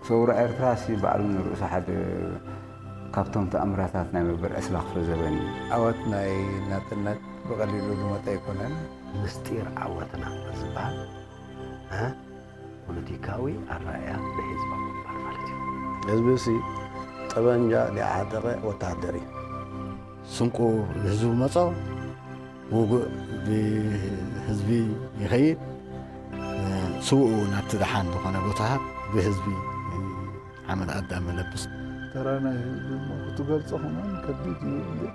ثورة إرتراسي بعلون الرؤوس حد كابتن تأمراتنا نمبر أسلاخ في زبني عوتنا ناتنات بقليل دمت يكونن مستير عوتنا زبان ها بوليتيكاوي الرأي لحزب بالمالتي حزبسي طبنجا لعادره وتعدري سنقو حزب مصا وقو بحزبي يخيد سوء نبتدحان دخانا بوتها بحزبي عمل أدى ملبس ترانا تقول صحنا كبيت يوم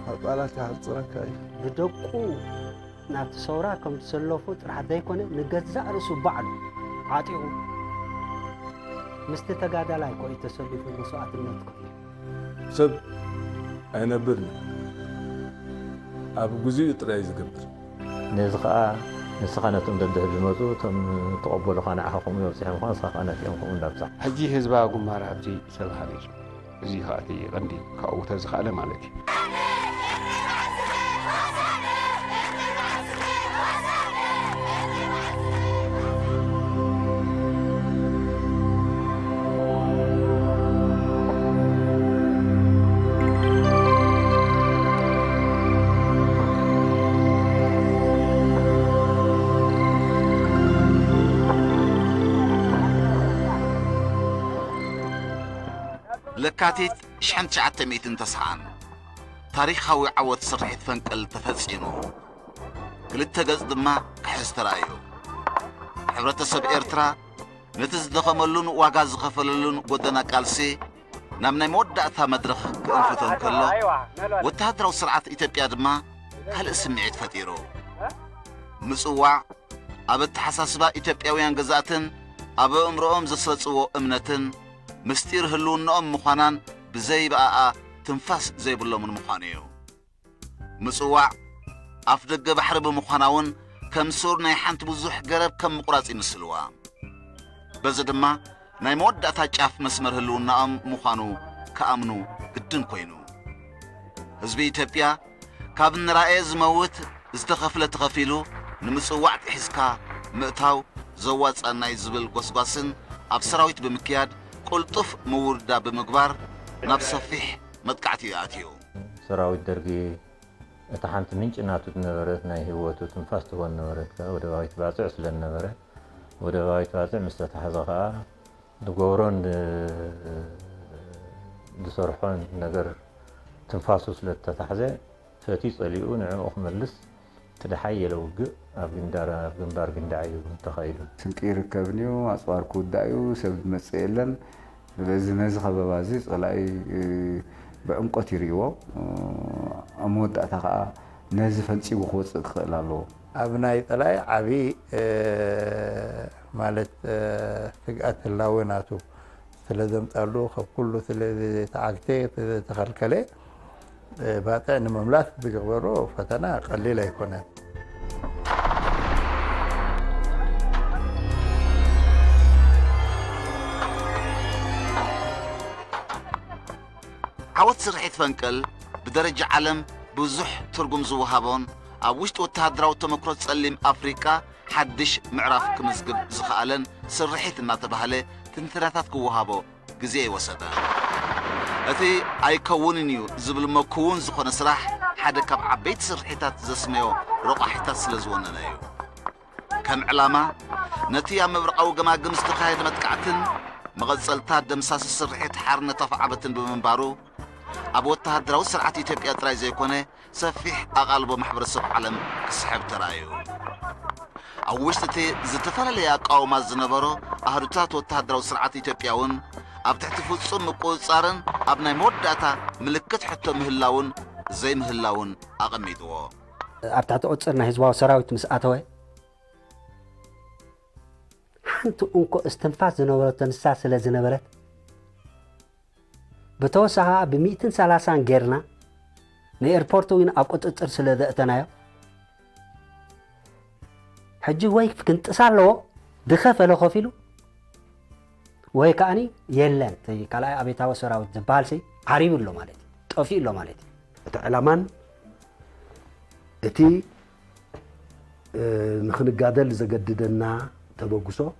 هقالات حصرك بدقو نابت صوراكم تسلفوت رح دايكون نجزأ رسو بعض عاطيو مستتقادا لايكو يتسلفوا مسوعات النطق سب أنا برني أبو جزء ترى يزقبر نزقة نسخانتهم ضد الموضوع تم تقبلوا خانة حكومي وسيهم خان سخانة يوم كون دبسة حجي حزبها قمار عبدي سبحانه زي هاتي غندي كأوتر زخالة مالكي لكاتيت شحن شعت ميتين تسعان تاريخاوي عوض صرحت فنقل تفصينو كلتا قصد ما كحسترايو حبرت سب إيرترا نتزدخملون واغاز خفللون قدنا قالسي نامنا مودعتها مدرخ كأنفتهم كله وتهدروا سرعة إتبيا دما هل اسم عيد فتيرو مسوع أبد حساسبا إتبياويان قزاتن أبا امرؤهم زسرصو امنتن مستير هلون نوم مخانان بزي بقى تنفاس زي بلو من مخانيو مسوع أفدق بحر بمخاناون كم سور ناي حانت بزوح قرب كم مقراص يمسلوا بزدما ناي مودة تاجاف مسمر هلون نوم مخانو كأمنو قدن كوينو حزبي إتبيا كابن رائز موت استخفلة تغفيلو نمسوع تحسكا مئتاو زوات الناي زبل قصقاسن أبسراويت بمكياد قلطف موردا بمقبار نفسفيح مدقعتي آتيو سراوي الدرقي اتحانت منج اناتو تنبرت ناي هوتو تنفاستو والنبرت ودوايت باسع سل النبرت ودوايت باسع مستتحزقها دقورون دسرحون نقر تنفاسو سل التتحزي فاتي صليقو نعم ملس تدحي لوقع أبقندار قندعيو تخيلو سنكير كابنيو أصوار كودايو سبب مسئلن ببزي نزخة ببازي صلاي بعمقة ريو أمود أتخاء نزفن سيبو خوص إخلالو أبناي طلاي عبي مالت فقات اللاويناتو ثلاثم تقلو خب كله ثلاثة تعاقتي تخلكلي باتا إن مملات بيقبرو فتنا قليلة يكونن عوض سرحيت فنقل بدرجة عالم بزح ترقم زوهابون أوشت وتهدراو تمكروت سليم أفريقيا حدش معرف كمزقب زخالن سرحيت الناتبهالي تنثلاثات كوهابو قزيه وسدا أثي أي كونينيو زبل مكون زخون سراح حدا كاب عبيت سرحيتات زسميو رقاحيتات سلزواننايو كم علامة نتيا مبرقاو قماقم استخايد متكعتن مغزلتات دمساس السرحيت حارنا تفعبتن بمنبارو أبو التهدراو سرعة إتبقى تراي زي كونه سفيح أغالبو محبر السبع عالم كسحب ترايو أوشتتي زتفال ليا قاوما الزنبرو أهدوتات والتهدراو سرعة إتبقاون أبتحت فلسون مقود صارن أبناي موداتا ملكت حتى مهلاون زي مهلاون أغميدو أبتحت أتصرنا هزواو سراويت مساعتوي حانتو أنكو استنفاس زنبرو تنساس لزنبرت بتوسعها بمئتين سلاسان جيرنا نيربورتوين أبقت أتصر سلذأتنايو حجي ويك كنت أسالو دخف له خفيلو ويكاني يلن تي كلا أبيتاو سراوت زبالسي عريب له مالتي توفيق له مالتي تعلمان اتي نخن قادل زجددنا تبغسو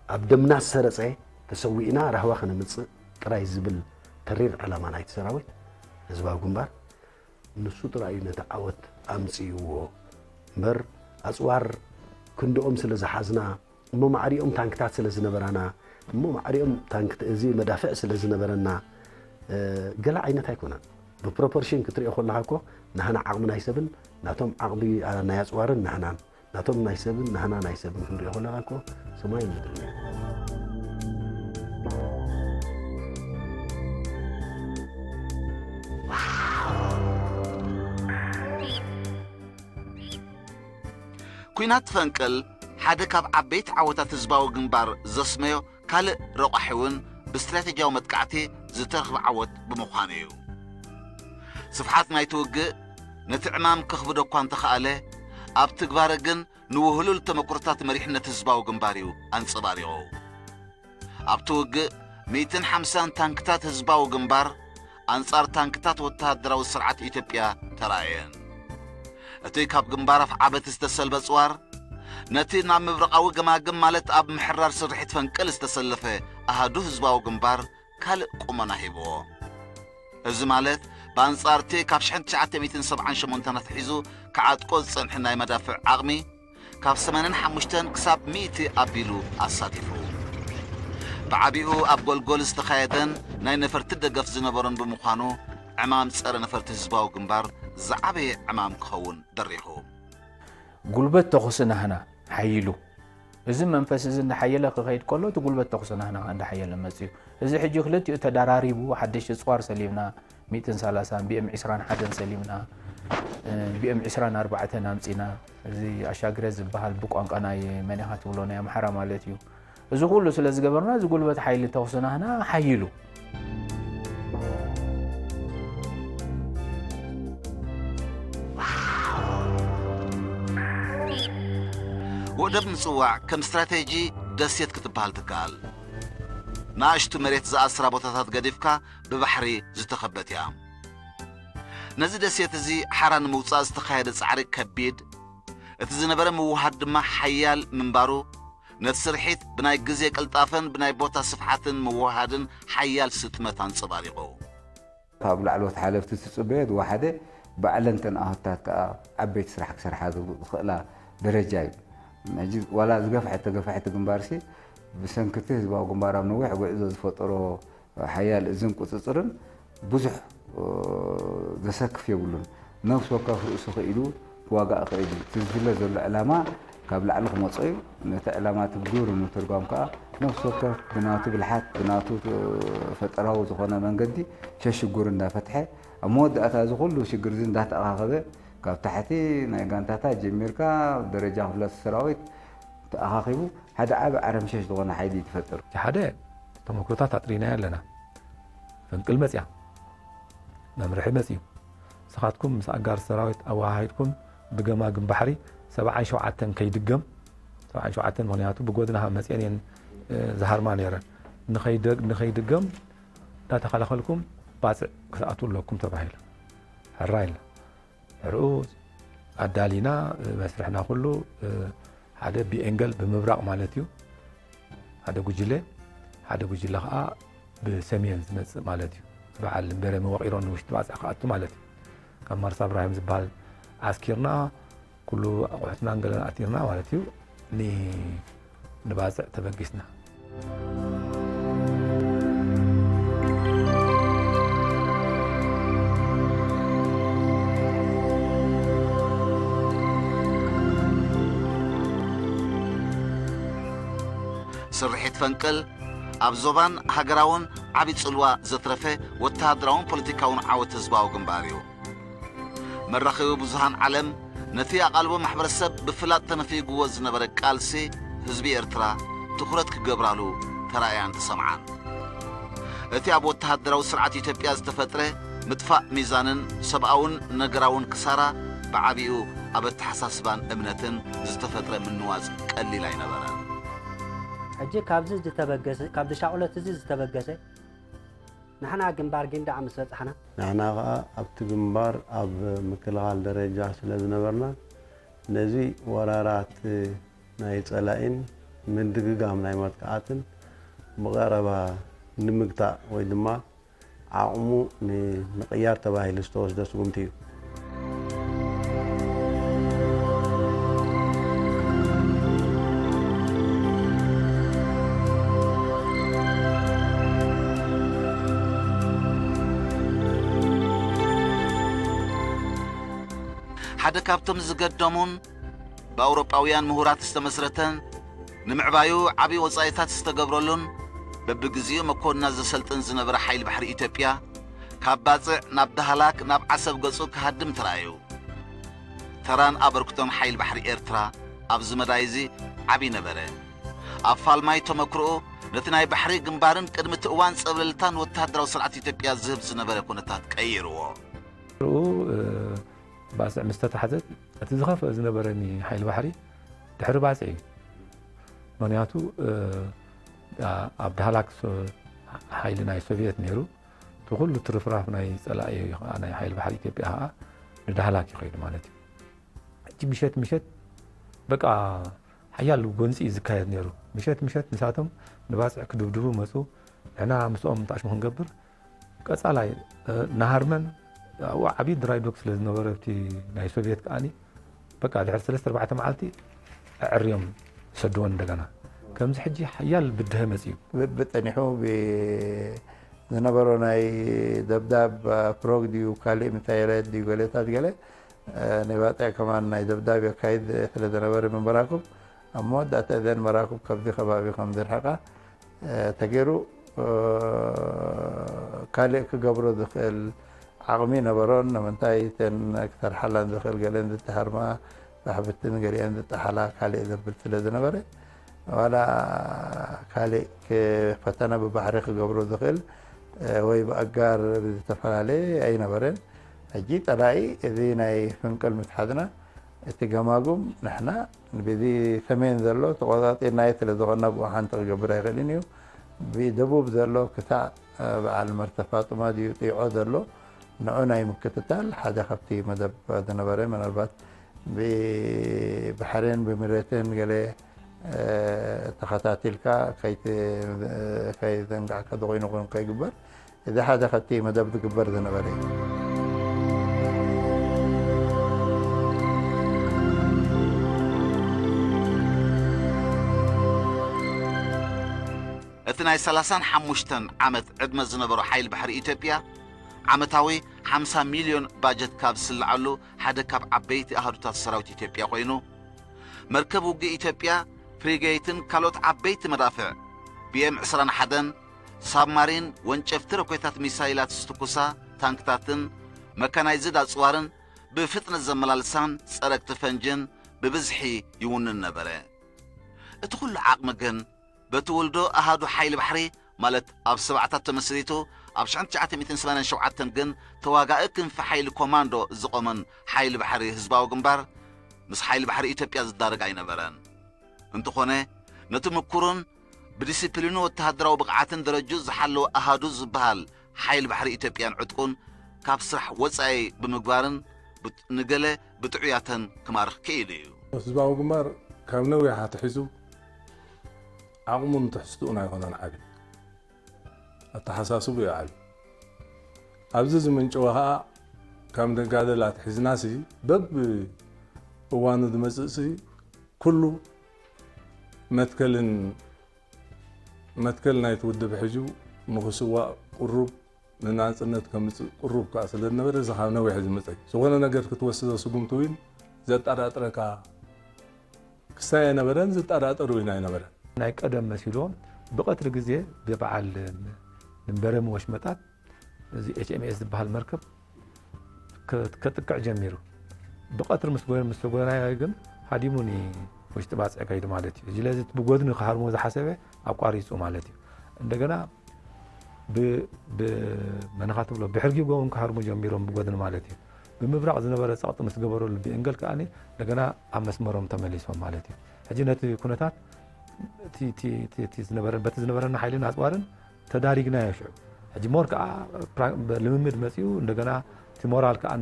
أبدمنا السرسة تسوينا رهوا خنا متص تراي زبل ترير على ما نايت سراوي هزبا جنبار نسوت رأينا تعود أمسيو مر أسوار كندو سلز حزنا مو معريهم تانكتات سلز نبرنا مو معريهم تانكت زي مدافع سلز نبرنا قلع عينتها يكونن ببروبورشن كتري أخو لهاكو نحنا عقمنا يسبن ناتهم عقبي على ناس وارن نحنا ناتهم نايسبن نحنا نايسبن كتري أخو لهاكو سماي مدري ኩናት ፈንቅል ሓደ ካብ ዓበይቲ ዓወታት ህዝባዊ ግንባር ዘስመዮ ካልእ ረቑሒውን ብስትራቴጂያዊ መጥቃዕቲ ዝተረኽበ ዓወት ብምዃኑ እዩ ስፍሓት ናይቲ ውግእ ነቲ ዕማም ከኽብዶ እኳ እንተኸኣለ ኣብ ትግባረ ግን ንውህሉል ተመኩሮታት መሪሕነት ህዝባዊ ግንባር እዩ ኣንጸባሪቑ ኣብቲ ውግእ 150 ታንክታት ህዝባዊ ግንባር ኣንጻር ታንክታት ወተሃደራዊ ስርዓት ኢትዮጵያ ተራእየን እቲ ካብ ግንባር ኣፍ ዓበት ዝተሰልበ ጽዋር ነቲ ናብ ምብረቓዊ ገማግም ማለት ኣብ ምሕራር ስርሒት ፈንቅል ዝተሰለፈ ኣሃዱ ህዝባዊ ግንባር ካልእ ቁመና ሂብዎ እዚ ማለት በኣንጻርቲ ካብ 1978 ኣትሒዙ ክዓጥቆ ዝጸንሐ ናይ መዳፍዕ ዓቕሚ ካብ 85 ክሳብ 100 ኣቢሉ ኣሳቲፉ ብዓቢኡ ኣብ ጎልጎል ዝተኻየደን ናይ ነፈርቲ ደገፍ ዝነበሮን ብምዃኑ ዕማም ጸረ ነፈርቲ ህዝባዊ ግንባር ዝዓበየ ዕማም ክኸውን ደሪኹ ጉልበት ተኹስና ህና ሓይሉ እዚ መንፈስ እዚ እንዳሓየለ ክኸይድ ከሎ እቲ ጉልበት ተኹስና ህና እንዳሓየለ መፅዩ እዚ ሕጂ ክልቲኡ ተዳራሪቡ ሓደሽ ጽዋር ሰሊምና 130 ቢኤም 21 ሰሊምና ቢኤም 24 ኣምፂና እዚ ኣሻግረ ዝበሃል ብቋንቋ ናይ መኒኻ ትብሎ ናይ ኣምሓራ ማለት እዩ እዚ ኩሉ ስለ ዝገበርና እዚ ጉልበት ሓይሊ ተኹስና ህና ሓይሉ ወደብ ምጽዋዕ ከም ስትራቴጂ ደሴት ክትበሃል ትከኣል ናእሽቱ መሬት ዝኣስራ ቦታታት ገዲፍካ ብባሕሪ ዝተኸበት እያ ነዚ ደሴት እዚ ሓራ ንምውፃእ ዝተኻየደ ፃዕሪ ከቢድ እቲ ዝነበረ ምውሃድ ድማ ሓያል ምንባሩ ነቲ ስርሒት ብናይ ግዜ ቅልጣፈን ብናይ ቦታ ስፍሓትን ምውሃድን ሓያል ስጥመት ኣንጸባሪቑ ካብ ላዕሎት ሓለፍቲ ትጽበየት ዋሓደ ባዕለንተን ኣህታት ከዓ ዓበይቲ ስራሕ ክሰርሓ ዝኽእላ ደረጃ እዩ نجد ولا زقفحت جنبارسي بسنكته زباو جنبارا منوح وإذا زفطرو حيال إذن كتصرن بزح زسقف يقولون نفس وقف رؤسه إيدو واقع قيدي تزفيله زول العلامة قبل علقهم وصيب نت علامات بدور ونترجم كا نفس وقف بناتو بالحات بناتو فتراه زخنا من قدي شش جورن ده فتحه أمود أتازخل وشجر زين ده تأخذه كاب تحتي نيجانتاتا جميركا درجة خلاص سراويت تأخذه هذا عاب عرمشش دغنا حيدي تفتر هذا تمكروتات تعطينا لنا فنقل مسيا نمرح مسيو سخاتكم مسأجار سراويت أو هايتكم بجماع جنب بحري 7 شعاتن كيدقم 7 شعاتن مغنياتو بجودنا مسيانين زهر ما نيرن نخيدقم لا تخلقلكم بعد كسأتول لكم تبعيل الرايل رؤوس عدالينا مسرحنا كله هذا بإنجل بمبرق مالتيو هذا جوجله خا بسمين مالتيو بعد البرم وغيرون وش تبع أخذت مالتي كم مرة إبراهيم زبال عسكرنا كله وحنا نقلنا أتينا مالتيو نبازع تبقيسنا سرحيت فنقل أبزوبان هجراون عبيد صلوا زترفه وتهدراون بوليتيكاون عوت زباو جنباريو مرخيو بزهان علم نتي أقلبو محبر السب بفلات تنفي جوز نبرك كالسي حزبي إرترا تخرج كجبرالو ترايان تسمعان نتي أبو تهدراو سرعة إثيوبيا زتفتره مدفع ميزانن سبعون نجراون كسارة بعبيو أبت حساسبان أمنتن زتفتره من نواز قليلا ينبران أجي كابز تبجس كابز شعولة تزيز تبجس نحنا جنبار جندا عم سوت حنا نحنا أبت جنبار أب مكلغال درجة سلزنا برنا نزي ورارات نايت علائن من دقيقة من مطقعاتن مقاربة نمقطع ويدما عقمو نقيار تباهي لستوز دا سقمتيو ሓደ ካብቶም ዝገደሙን በአውሮጳውያን ምሁራት ዝተመስረተን ንምዕባዩ ዓብይ ወጻኢታት ዝተገብረሉን በብግዚኡ መኮንና ዘሰልጥን ዝነበረ ሓይሊ ባሕሪ ኢትዮጵያ ካብ ባጽዕ ናብ ዳህላክ ናብ ዓሰብ ገጹ ክሃድም ተራእዩ። ተራን ኣበርክቶም ሓይሊ ባሕሪ ኤርትራ ኣብዚ መዳይ እዚ ዓብይ ነበረ። ኣብ ፋልማይ ተመክርኡ ነቲ ናይ ባሕሪ ግንባርን ቅድሚ እቲ እዋን ጸብለልታን ወተሃደራዊ ስርዓት ኢትዮጵያ ዝህብ ዝነበረ ኩነታት ቀይርዎ። ባጽዕ ምስተታሕዘት እቲ ዝኸፍአ ዝነበረኒ ሓይሊ ባሕሪ ድሕሪ ባጽዕ እዩ። ምክንያቱ ኣብ ዳህላክ ሓይሊ ናይ ሶቪየት ነይሩ እቲ ኩሉ ትርፍራፍ ናይ ጸላኢ ናይ ሓይሊ ባሕሪ ኢትዮጵያ ከዓ ንዳህላክ ይኸይዱ ማለት እዩ። እጂ ምሸት በቃ ሓያል ጎንፂ ዝካየድ ነይሩ። ምሸት ንሳቶም ንባጽዕ ክድብድቡ መፁ። ንሕና ምስኦም ታሽሙ ክንገብር ቀጻላይ ናሃርመን ዓብይ ድራይዶክ ስለ ዝነበረ እቲ ናይ ሶቪየት ከዓኒ በቃ ድሕሪ 3-4 መዓልቲ ዕርዮም ሰድዎን እንደገና ከምዚ ሕጂ ሓያል ብድሀ መፅዩ ብጠኒሑ ዝነበሮ ናይ ደብዳብ ፕሮግ ድዩ ካልእ ምንታይ የለት ድዩ ገለታት ገለ ናይ ባጥዕ ከማን ናይ ደብዳብ የካይድ ስለ ዝነበረ መንበራኩም ኣብ መወዳእታ እዘን መራኩም ካብዚ ከባቢ ከም ዝርሕቃ ተገይሩ ካልእ ክገብሮ ዝኽእል ዓቕሚ ነበሮን ንምንታይ ተን ክሰርሓላን ዝኽእል ገለን ዝተሃርማ ባሕብትን ገሊአን ዝጠሓላ ካልእ ዘብል ስለ ዝነበረ ዋላ ካልእ ፈተና ብባሕሪ ክገብሮ ዝኽእል ወይ ብኣጋር ዝተፈላለየ ኣይነበረን። ሕጂ ጠላኢ እዚ ናይ ፍንቅል ምትሓዝና እቲ ገማጉም ንሕና በዚ ሰሜን ዘሎ ተቆጣጢርናዮ ስለ ዝኾና ብኡ ሓንቲ ክገብር ኣይኽእልን እዩ። ብደቡብ ዘሎ ክሳዕ በዓል መርተ ፋጡማ ድዩ ጢዖ ዘሎ ንዑ ናይ ምክትታል ሓደ ካብቲ መደብ ዝነበረ ምናልባት ብባሕርን ብምሬትን ገለ ተኸታቲልካ ከይዘንጋዕካ ዝኾይኑ ኮይኑ ከይግበር እዚ ሓደ ካብቲ መደብ ዝግበር ዝነበረ እዩ። እቲ ናይ 35 ዓመት ዕድመ ዝነበሮ ሓይሊ ባሕሪ ኢትዮጵያ ዓመታዊ 50 ሚልዮን ባጀት ካብ ዝስልዓሉ ሓደ ካብ ዓበይቲ ኣሃዱታት ሰራዊት ኢትዮጵያ ኮይኑ መርከብ ውግእ ኢትዮጵያ ፍሪጌትን ካልኦት ዓበይቲ መዳፍዕ BM21 ሳብማሪን ወንጨፍቲ ሮኬታት ሚሳይላት ዝትኩሳ ታንክታትን መካናይዝድ ኣጽዋርን ብፍጥነት ዘመላልሳን ጸረግቲ ፈንጅን ብብዝሒ ይውንን ነበረ። እቲ ኩሉ ዓቕሚ ግን በቲ ውልዶ ኣሃዱ ሓይሊ ባሕሪ ማለት ኣብ ሰባዕታት ተመስሪቱ ኣብ 1987 ግን ተዋጋኢ ክንፊ ሓይሊ ኮማንዶ ዝቆመን ሓይሊ ባሕሪ ህዝባዊ ግንባር ምስ ሓይሊ ባሕሪ ኢትዮጵያ ዝዳረግ ኣይነበረን። እንተኾነ ነቲ ምኩሩን ብዲሲፕሊኑ ወተሃደራዊ ብቕዓትን ደረጁ ዝሓለወ ኣሃዱ ዝበሃል ሓይሊ ባሕሪ ኢትዮጵያን ዕጥቁን ካብ ስራሕ ወፃኢ ብምግባርን ንገለ ብጥዑያተን ክማርኽ ክኢሉ እዩ። ህዝባዊ ግንባር ካብ ነዊሓ ትሒዙ ዓቕሙን ትሕዝትኡን ኣይኮነን ዓብዪ ኣተሓሳስቡ እዩ ዓብዪ ኣብዚ ዝምንጭወ ከዓ ካብ ደጋደላት ሒዝናሲ በብ እዋኑ ዝመፅእሲ ኩሉ መትከል ናይቲ ውድብ ሕጁ ንኽስዋእ ቁሩብ ንናፅነት ከምፅእ ቁሩብ ከዓ ስለ ዝነበረ እዚ ካብ ነዊሕ ዝመፀይ ዝኾነ ነገር ክትወስዶ ስጉምቲ እውን ዘጠራጥረካ ክሳይ ኣይነበረን ዝጠራጠሩ ኢና ኣይነበረን። ናይ ቀደም መሲሎም ብቐትሪ ግዜ ብበዓል ንበረም ወሽመጣት እዚ HMS ዝበሃል መርከብ ከጥቅዕ ጀሚሩ ብቐትሪ ምስ ጎናዮ ግን ሃዲሙኒ ውሽጢ ባፅዕ ከይዱ ማለት እዩ። ስለዚ ብጎድኒ ክሃርሞ ዝሓሰበ ኣቋሪፁ ማለት እዩ። እንደገና ብመነኻት ብሎ ብሕርጊ ጎውን ክሃርሙ ጀሚሮም ብጎድኒ ማለት እዩ። ብምብራቕ ዝነበረ ፀቕጢ ምስ ገበረሉ ብእንገል ከዓኒ እንደገና ኣብ መስመሮም ተመሊሶም ማለት እዩ። ሕጂ ነቲ ኩነታት በቲ ዝነበረና ሓይልን ኣፅዋርን ተዳሪግናዮ ሽዑ ሕጂ ሞር ከዓ ልምምድ መፅኡ እንደገና እቲ ሞራል ከዓ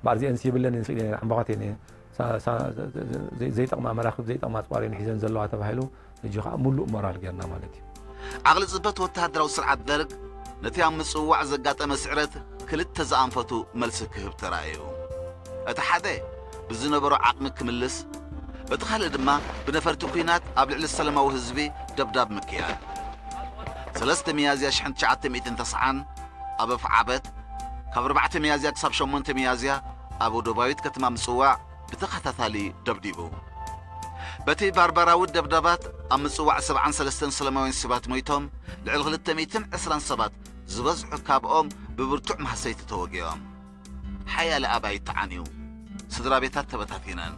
ማርዚአንስ ይብለን ንስእል ዕምባኻት زي طقم مراخب زي طقم أطوارين حزن زلوا تبهلو يجي ملء مرال جرنا مالتي عقل زبط وتهدروا سرعة درج نتيام مصوع زقات مسعرت كلت زانفتو ملسك هبترايو أتحدى بزنبرو عقم كملس بتخلي دما بنفرتو كينات قبل السلام وهزبي دبداب مكيال 3 ميازيا شحن 990 أبو فعبت كاب 4 ميازيا كسب 8 ميازيا أبو دبايت كتمام مصوع بتخطثالي دبديبو بتي باربراود دبدبات أم مصوع 73 سلماوين سبات مويتهم لعل 220 سبات زبزحو كابኦም ببرتوع محسيت توقيهم حيا لأباي تعانيو سدرا بيتات تبتاتينان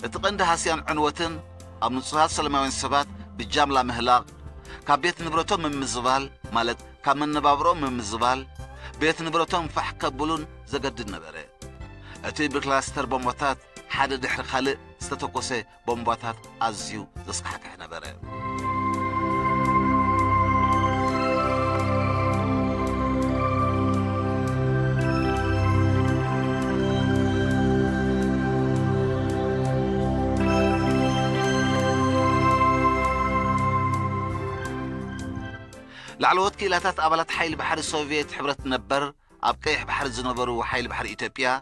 اتقند هاسيان عنوتن أم نصوحات سلماوين سبات بالجاملة مهلاق كاب بيت نبرتهم من مزبال مالت كاب من نبابرهم من مزبال بيت نبرتهم فح كبولون زقد النبري اتي بكلاستر بومباتات حاد دحر خالق ستتوكوسي بومباتات أزيو زسقحك نبري لعلوت كيلاتات أبلات حيل بحر السوفيت حبرت نبر أبقيح بحر الزنبرو وحيل بحر إثيوبيا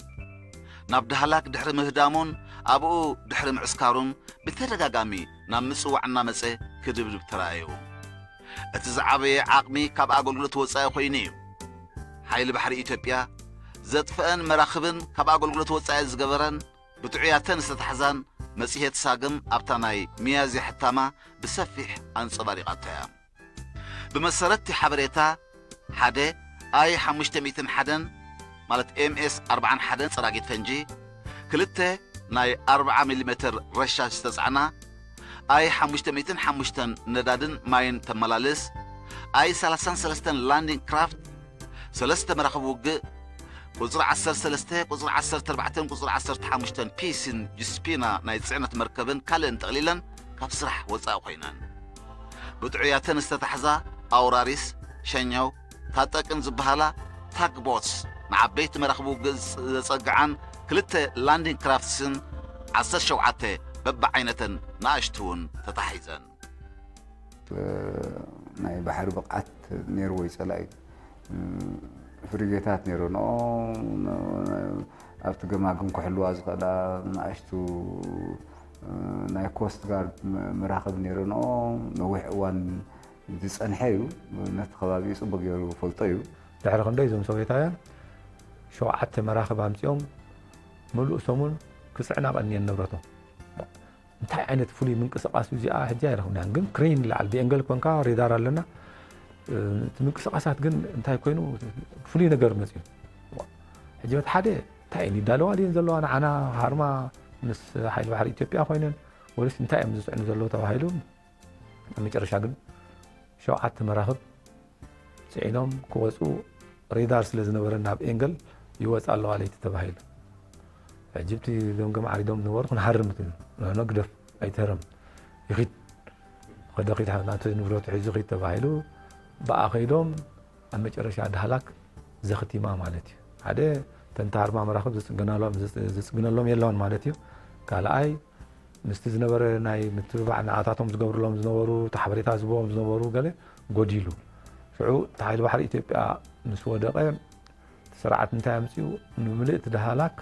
نابدهلاك دحر مهدامون أبو دحر معسكارون بترقاقامي نامسو وعنا مسي كدبدب ترايو اتزعابي عاقمي كاب أقولقلت وصايا خوينيو حيل بحر إثيوبيا زدفئن مراخبن كاب أقولقلت وصايا زقبرن بتعياتن ستحزان مسيحيت ساقم أبتاناي ميازي حتاما بسفيح عن صباريقاتها بمسارتي حبريتا حدا اي 500 حدن مالت MS 40 حدن صراقيت فنجي كلته ناي 4 ملم رشاش تسعنا اي 505 ندادن ماين تملالس اي 33 لاندين كرافت 3 مراخب وق قزر 13 قزر 14 قزر 15 بيسن جسبينا ناي تسعنا مركبن كالن تقليلا كاب سرح وصاو خوينان بتعياتن استتحزا أوراريس شنيو تاتقن زبهالا تاك بوتس مع بيت مرخبو صقعان كلته لاندين كرافتسن 17 بب عينتن ناشتون تتحيزن ناي بحر بقعت نيروي صلاي فريجيتات نيرو نو افت جماعكم كحلوا زقلا ناشتو ناي كوست غارد مراقب نيرو نو وان ديسان حيو نت خبابي صبغ يرو فلطيو دحر خندي زم سويتايا شو حتى مراقب امتيوم ملؤ سمون كسعنا قني النبرته انتي عينت فولي من قسقاس وزيا حجا يرخنا ግን ክሬን ላል ቢንገል ኮንካ ሬዳር አለና ምንቅስቃሳት ግን እንታይ ኮይኑ ፍሉይ ነገር መጽዩ ሕጅበት ሓደ እንታይ ሊዳለዋ ሊን ዘለዋ አና ሃርማ ምስ ሓይል ባሕሪ ኢትዮጵያ ኮይነን ወልስ እንታይ እዮም ዝጽዕኑ ዘለዎ ተባሂሉ መጨረሻ ግን ሸውዓተ መራኽብ ጽዒኖም ክወፁ ሬዳር ስለ ዝነበረ ናብ ኤንገል ይወጽ ኣለዋ ለይቲ ተባሂሉ عجبت يوم جمع عريضهم نور كنا حرمت نقدر أيترم يخيط قد قيت حنات نبرة حز قيت تبعيلو بقى خيدهم أما جرش عند هلاك زختي ما مالتي هذا تنتهر ما مراقب زس جنا لهم يلون مالتي قال أي نستزنبر ناي متبع نعاتهم زجبر لهم زنورو تحبريت عزبهم زنورو قاله قديلو شعو تعال بحر إثيوبيا نسوا دقيق سرعة نتاع مسيو نملئت ده هلاك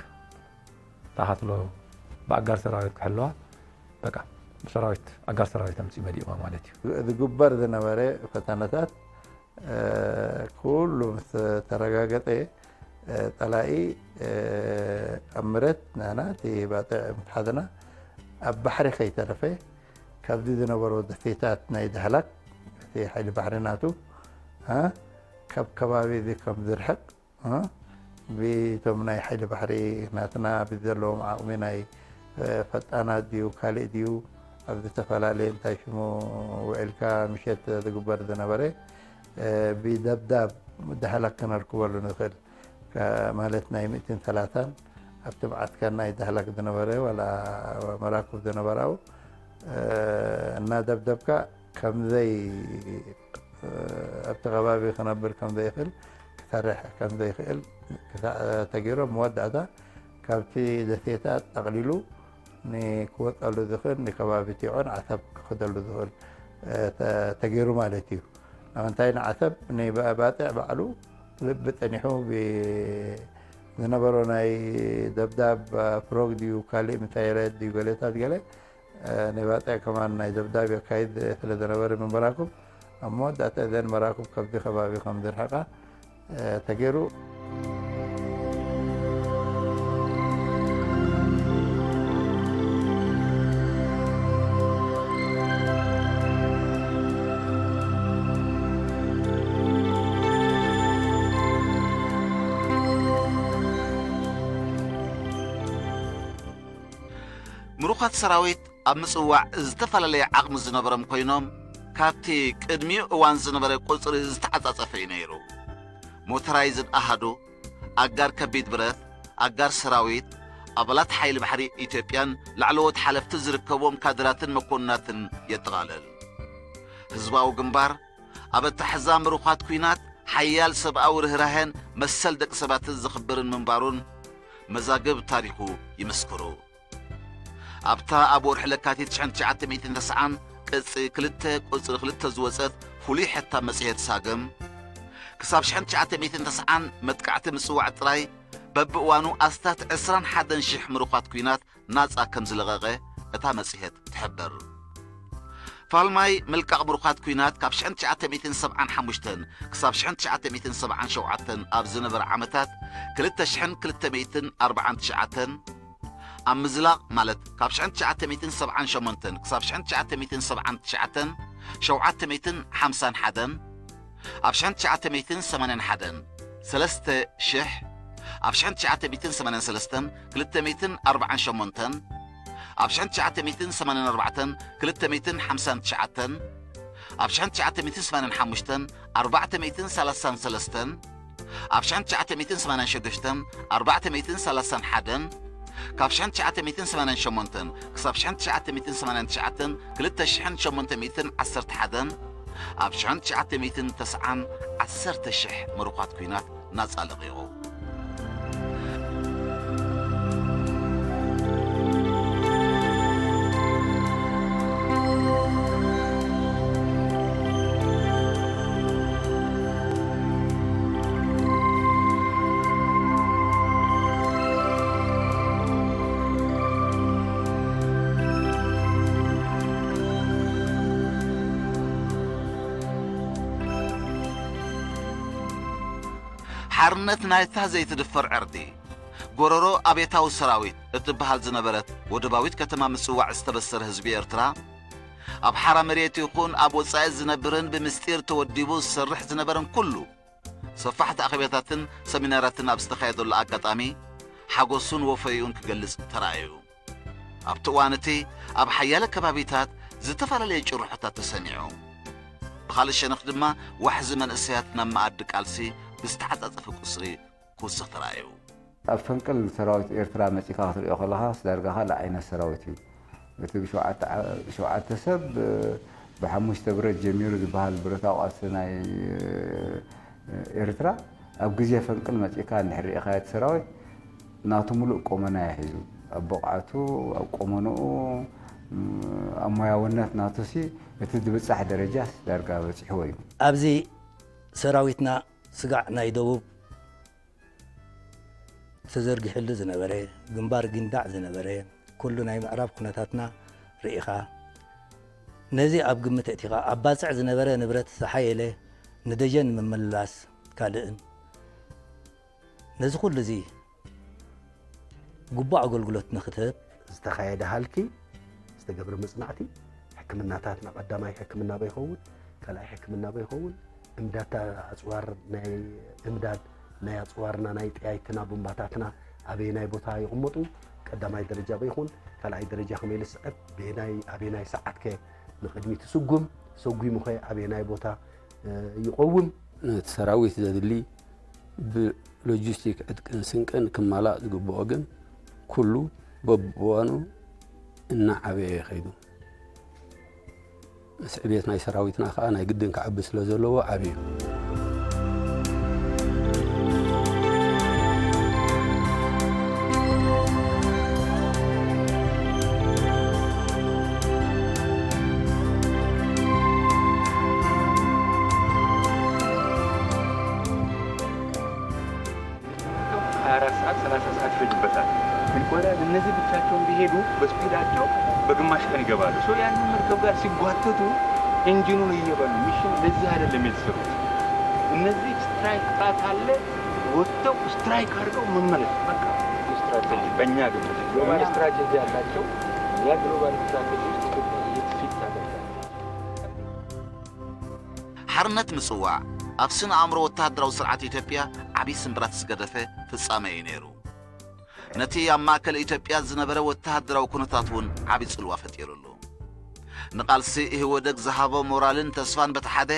تحت له بأجار سرايت كحلوة بقى سرايت أجار سرايت أمسي بدي ما مالتي الجبار ذا نبرة فتناتات كله ترجعت تلاقي أمرت نانا تي بات حدنا البحر خي طرفه كبدي ذا نبرة دفيتات نايد هلك في حيل بحرناتو ها كبابي ذي كم درحق ها بتمناي حيل بحري ناتنا بذلهم عقمناي فتانا ديو كالي ديو أبدي تفلالين تايشمو وإلكا مشيت دقبر دنبري بدبداب دهلك كان الكبر ندخل كمالتنا 203 أبتبعت كان دهلك دنبري ولا مراكب دنبراو نا دبدبكا كم ذي أبتغبابي خنبر كم ذي خل كرح كم ذي خل تجرب مودع ده ካብቲ ደሴታት ኣቕሊሉ ንክወፀሉ ዝኽእል ንከባቢ ቲዖን ዓሰብ ክኸደሉ ዝኽእል ተገይሩ ማለት እዩ ንምንታይ ንዓሰብ ንባጥዕ ባዕሉ ልቢ ጠኒሑ ዝነበሮ ናይ ደብዳብ ፕሮግ ድዩ ካሊእ ምንታይ ረት ድዩ ገለታት ገለ ንባጥዕ ከማን ናይ ደብዳብ የካይድ ስለ ዝነበረ ምንበራኩም ኣብ መወዳእታ እዘን መራኩም ካብዚ ከባቢ ከም ዝርሕቓ ተገይሩ ምሩኻት ሰራዊት ኣብ ምጽዋዕ ዝተፈላለየ ዓቕሚ ዝነበሮም ኮይኖም ካብቲ ቅድሚ እዋን ዝነበረ ቁፅሪ ዝተዓጻጸፈ እዩ ነይሩ ሞተራይዝድ ኣሃዱ ኣጋር ከቢድ ብረት ኣጋር ሰራዊት ኣባላት ሓይሊ ባሕሪ ኢትዮጵያን ላዕለዎት ሓለፍቲ ዝርከቦም ካድራትን መኮንናትን የጠቓለል ህዝባዊ ግንባር ኣብ ኣተሓዛ ምሩኻት ኩናት ሓያል ሰብኣዊ ርህራሄን መሰል ደቂ ሰባትን ዝኽብርን ምንባሩን መዛግብ ታሪኹ ይመስክሩ ኣብታ ኣብ ወርሒ ለካቲት 1990 ቅጽ 2 ቁጽሪ 2 ዝወፀት ፍሉይ ሕታም መጽሔት ሳገም ክሳብ 1990 መጥቃዕቲ ምጽዋዕ ጥራይ በብእዋኑ ኣስታት 21,000 ምሩኻት ኩናት ናጻ ከም ዝለቐቐ እታ መጽሔት ትሕብር ፋልማይ መልቃቕ ምሩኻት ኩናት ካብ 1975 ክሳብ 1977 ኣብ ዝነበረ ዓመታት 2249 ኣብ ምዝላቕ ማለት ካብ 1978 ክሳብ 1979 751 ኣብ 1981 3,000 ኣብ 1983 248 ኣብ 1984 259 ኣብ 1985 433 ኣብ 1986 431 ካብ 1988 ክሳብ 1989 2811 ኣብ 1990 10,000 ምሩኻት ኩናት ናጻ ለቒቑ ሓርነት ናይታ ዘይትድፈር ዕርዲ ጎረሮ ኣቤታዊ ሰራዊት እትበሃል ዝነበረት ወደባዊት ከተማ ምጽዋዕ ዝተበሰረ ህዝቢ ኤርትራ ኣብ ሓራ መሬት ይኹን ኣብ ወጻኢ ዝነብርን ብምስጢር ተወዲቡ ዝሰርሕ ዝነበረን ኩሉ ሰፋሕቲ ኣኼባታትን ሰሚናራትን ኣብ ዝተኻየደሉ ኣጋጣሚ ሓጎሱን ወፈዩን ክገልጽ ተራእዩ ኣብቲ እዋን እቲ ኣብ ሓያለ ከባቢታት ዝተፈላለየ ጭርሖታት ተሰሚዑ ብኻልእ ሸነኽ ድማ ዋሕዚ መንእሰያት ናብ መኣዲ ቃልሲ ብዝተዓጻጸፈ ቁጽሪ ክውስኽ ተራእዩ ኣብ ፈንቅል ሰራዊት ኤርትራ መጺካ ክትሪኦ ከለኻ ስዳርጋኻ ለዓይነት ሰራዊት እዩ እቲ ሸውዓተ ሰብ ብሓሙሽተ ብረት ጀሚሩ ዝበሃል ብረታዊ ቃልሲ ናይ ኤርትራ ኣብ ግዜ ፈንቅል መጺካ እንድሕር ሪኢኻ እቲ ሰራዊት ናቱ ሙሉእ ቆመና ይሒዙ ኣብ በቕዓቱ ኣብ ቆመንኡ ኣብ ሞያውነት ናቱሲ እቲ ዝብጻሕ ደረጃ ስዳርጋ በፂሕዎ እዩ ኣብዚ ሰራዊትና ስጋዕ ናይ ደቡብ ተዘርጊሕሉ ዝነበረ ግንባር ግንዳዕ ዝነበረ ኩሉ ናይ ምዕራብ ኩነታትና ርኢኻ ነዚ ኣብ ግምት እቲኻ ኣብ ባፅዕ ዝነበረ ንብረት ዝሓየለ ንደጀን ምምልላስ ካልእን ነዚ ኩሉ እዚ ግቡእ ኣገልግሎት ንኽትህብ ዝተኻየደ ሃልኪ ዝተገብረ መጽናዕቲ ሕክምናታትና ቀዳማይ ሕክምና በይኸውን ካልኣይ ሕክምና በይኸውን እምዳታ ኣጽዋር ናይ እምዳድ ናይ ኣጽዋርና ናይ ጥያይትና ቡምባታትና ኣበየናይ ቦታ ይቕመጡ ቀዳማይ ደረጃ በይኹን ካልኣይ ደረጃ ከመይ ልስዕብ ኣበየናይ ሰዓት ከ ንቕድሚት ስጉም ሰጉሙ ኸ ኣበየናይ ቦታ ይቐውም ነቲ ሰራዊት ዘድሊ ብሎጂስቲክ ዕጥቅን ስንቅን ክማላእ ዝግብኦ ግን ኩሉ በብእዋኑ እናዓበየ ይኸይዱ مسعبيت ناي سراويتنا خانا يقدن كعبس لزلو عبي ሰዓት ይፈጅበታል። ግን ቆራድ እነዚህ ብቻቸውን ቢሄዱ በስፒዳቸው በግማሽ ቀን ይገባሉ። ያንን መርከብ ጋር ሲጓተቱ ኢንጂኑን እየበሉ ሚሽን ለዚህ አይደለም የተሰሩት። እነዚህ ስትራይክ ጣት አለ ወጥተው ስትራይክ አድርገው መመለስ በቃ ስትራቴጂ በእኛ ግምት ግሎባል ስትራቴጂ ያላቸው ያ ግሎባል ስትራቴጂ ውስጥ ፊት ታደርጋለች። ሓርነት ምጽዋዕ ኣብ ስነ ኣእምሮ ወተሃደራዊ ስርዓት ኢትዮጵያ ዓብዪ ስምብራት ዝገደፈ ፍጻመ እዩ ነይሩ። ነቲ ኣብ ማእከል ኢትዮጵያ ዝነበረ ወተሃደራዊ ኩነታት እውን ዓብዪ ጽልዋ ፈጢሩሉ። ንቓልሲ ኢህወደግ ዝሃቦ ሞራልን ተስፋን በቲ ሓደ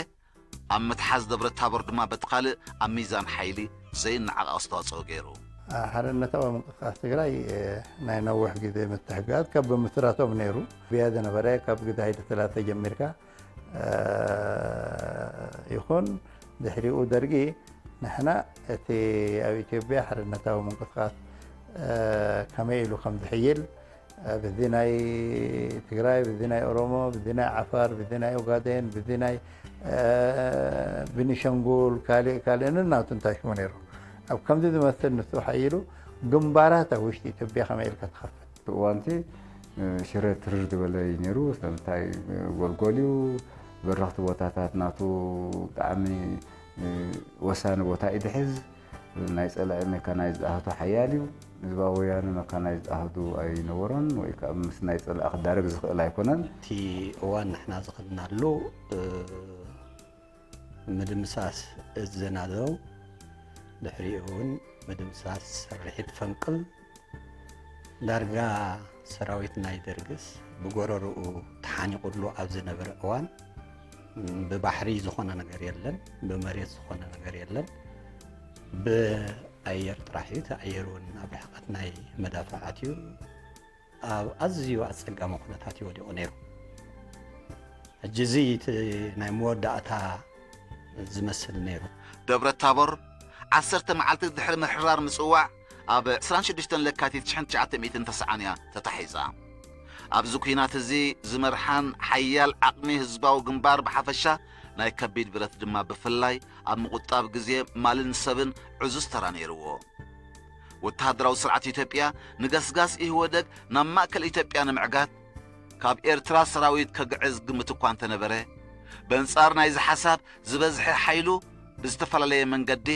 ኣብ ምትሓዝ ደብረ ታቦር ድማ በቲ ካልእ ኣብ ሚዛን ሓይሊ ዘይነዓቕ ኣስተዋፅኦ ገይሩ። ሓርነታዊ ምንቅስቃስ ትግራይ ናይ ነዊሕ ግዜ ምትሕግጋዝ ካብ ብምስራቶም ነይሩ ብያደ ነበረ ካብ ግዜ ሃይለ ሰላሰ ጀሚርካ ይኹን ድሕሪኡ ደርጊ ንሕና እቲ ኣብ ኢትዮጵያ ሓርነታዊ ምንቅስቃስ ከመይ ኢሉ ከም ዝሕይል በዚ ናይ ትግራይ በዚ ናይ ኦሮሞ በዚ ናይ ዓፋር በዚ ናይ ኦጋዴን በዚ ናይ ቤኒሻንጉል ካልእን ናብቲ እንታሽሙ ነይሩ ኣብ ከምዚ ዝመስል ንሱ ሓይሉ ግንባራት ኣብ ውሽጢ ኢትዮጵያ ከመይ ኢልካ ትኸፍት እዋንቲ ሽረ ትርር ዝበለ እዩ ነይሩ ስለምንታይ ጎልጎልዩ በረኽቲ ቦታታት ናቱ ብጣዕሚ ወሳኒ ቦታ እዩ ድሕዝ ናይ ፀላኢ ሜካናይዝ ኣህቱ ሓያል እዩ ህዝባዊ ወያነ መካናይዝ ኣህዱ ኣይነበሮን ወይ ከዓ ምስ ናይ ፀላኢ ክዳረግ ዝኽእል ኣይኮነን። እቲ እዋን ንሕና ዝኽድናሉ ምድምሳስ እዘናደው ድሕሪኡ እውን ምድምሳስ ስርሒት ፈንቅል ዳርጋ ሰራዊት ናይ ደርግስ ብጎረርኡ ተሓኒቁሉ ኣብ ዝነበረ እዋን ብባሕሪ ዝኾነ ነገር የለን፣ ብመሬት ዝኾነ ነገር የለን፣ ብኣየር ጥራሕ እዩ። ኣየር እውን ኣብ ርሕቐት ናይ መዳፍዓት እዩ። ኣብ ኣዝዩ ኣፀጋሚ ኩነታት እዩ ወዲቑ ነይሩ። ሕጂ እዚ ናይ መወዳእታ ዝመስል ነይሩ። ደብረ ታቦር 10 መዓልቲ ድሕሪ ምሕራር ምጽዋዕ ኣብ 26 ለካቲት 1990 ተታሒዛ። ኣብዚ ኩናት እዚ ዝመርሓን ሓያል ዓቕሚ ህዝባዊ ግንባር ብሓፈሻ ናይ ከቢድ ብረት ድማ ብፍላይ ኣብ ምቁጣብ ግዜ ማልን ሰብን ዕዙዝ ተራ ነይርዎ። ወተሃደራዊ ስርዓት ኢትዮጵያ ንገስጋስ ኢህወደግ ናብ ማእከል ኢትዮጵያ ንምዕጋት ካብ ኤርትራ ሰራዊት ከግዕዝ ግምት እኳ እንተነበረ በንጻር ናይዚ ሓሳብ ዝበዝሐ ሓይሉ ብዝተፈላለየ መንገዲ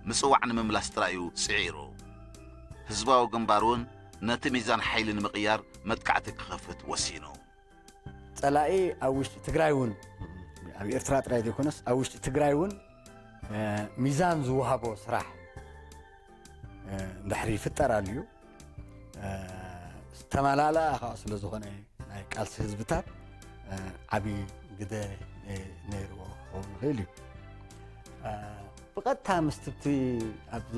ምጽዋዕ ንምምላስ ጥራዩ ጽዒሩ። ህዝባዊ ግንባር እውን ነቲ ሚዛን ሓይሊ ንምቕያር መጥቃዕቲ ክኸፍት ወሲኑ ፀላኢ ኣብ ውሽጢ ትግራይ እውን ኣብ ኤርትራ ጥራይ ዘይኮነስ ኣብ ውሽጢ ትግራይ እውን ሚዛን ዝወሃቦ ስራሕ ድሕሪ ይፍጠራሉ እዩ። ዝተመላልኣ ከዓ ስለ ዝኾነ ናይ ቃልሲ ህዝብታት ዓብዪ ግደ ነይርዎ ክኸውን ይኽእል እዩ። ብቐጥታ ምስቲ ኣብዚ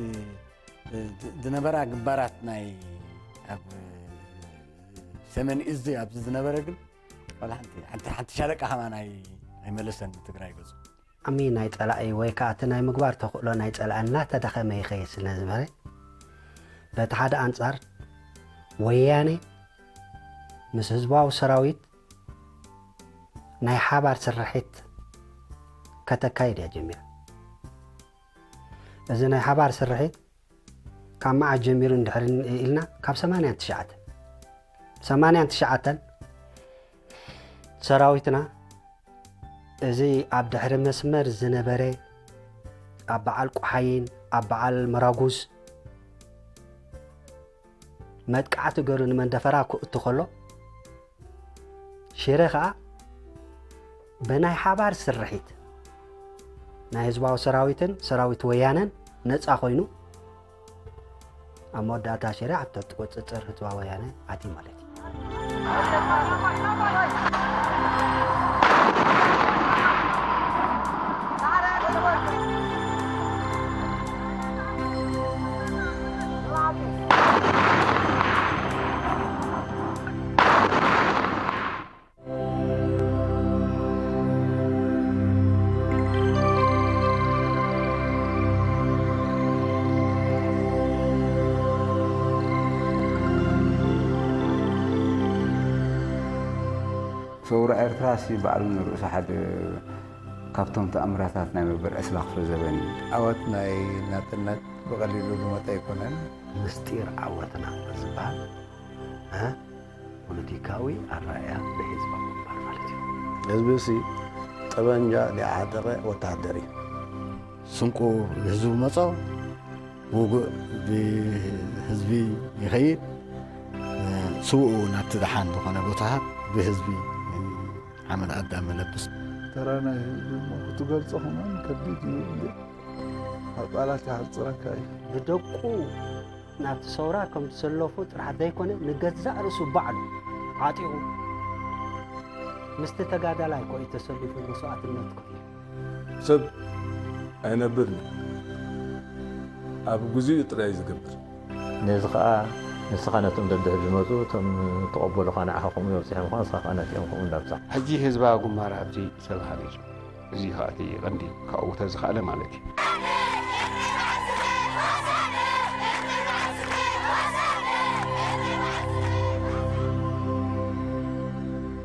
ዝነበራ ግንባራት ናይ ኣብ ሰሜን እዝ ኣብዚ ዝነበረ ግን ሓንቲ ሻለቃ ኸማ ኣይመለሰን ትግራይ ገፁ ዓሚ ናይ ፀላኢ ወይ ከዓ እቲ ናይ ምግባር ተኽእሎ ናይ ፀላኢ እናተደኸመ ይኸይድ ስለ ዝነበረ በቲ ሓደ ኣንጻር ወያነ ምስ ህዝባዊ ሰራዊት ናይ ሓባር ስርሒት ከተካይድ እያ ጀሚራ። እዚ ናይ ሓባር ስርሒት ካብ መዓዝ ጀሚሩ እንድሕር ኢልና ካብ 89 ሰራዊትና እዚ ኣብ ድሕሪ መስመር ዝነበረ ኣብ በዓል ቁሓይን ኣብ በዓል መራጉዝ መጥቃዕቲ ገይሩ ንመንደፈራ ክእቱ ከሎ ሽረ ከዓ ብናይ ሓባር ስርሒት ናይ ህዝባዊ ሰራዊትን ሰራዊት ወያነን ነፃ ኮይኑ ኣብ መወዳእታ ሽረ ኣብ ትቁፅፅር ህዝባዊ ወያነ ኣትዩ ማለት እዩ። ሰውራ ኤርትራ ሲ ባዕሉ ንርእሱ ሓደ ካብቶም ተኣምራታት ናይ መበል ዕስላ ክፍለ ዘበን እዩ። ዓወት ናይ ናጽነት ብቐሊሉ ዝመፀ ኣይኮነን። ምስጢር ዓወትና ዝበሃል ፖለቲካዊ ኣራእያ ናይ ህዝባዊ ግንባር ማለት እዩ። ህዝቢ እሲ ጠበንጃ ሊዓደቐ ወታደር እዩ። ስንቁ ህዝቡ መጾ ውጉእ ብህዝቢ ይኸይድ ስውኡ ናብቲ ድሓን ዝኾነ ቦታታት ብህዝቢ ሓመድ ኣዳም መለብስ ተራ ናይ ህዝቢ እሞ ክትገልፆ ኸማን ከቢድ እዩ። ኣብ ቃላት ይሓፅረካ እዩ። ብደቁ ናብቲ ሰውራ ከም ዝሰለፉ ጥራሕ ዘይኮነ ንገዛእ ርእሱ ባዕሉ ዓጢቑ ምስቲ ተጋዳላይ ኮ እዩ ተሰሊፉ መስዋዕትነት ከፊሉ ሰብ ኣይነብርን ኣብ ግዜኡ ጥራይ ዝገብር ነዚ ከዓ ንስኻ ነቶም ደድሕሪ ዝመፁ እቶም ተቐበሉኻ ንዓኹም ይበፅሖም ኳ ንስኻ ከዓ ነቲኦም ከምኡ እንዳብፃሕ ሕጂ ህዝባዊ ጉንባር ኣብዚ ሰብ ሃኒፁ እዚ ከዓ እቲ ቀንዲ ካብኡ ተዝኸኣለ ማለት እዩ።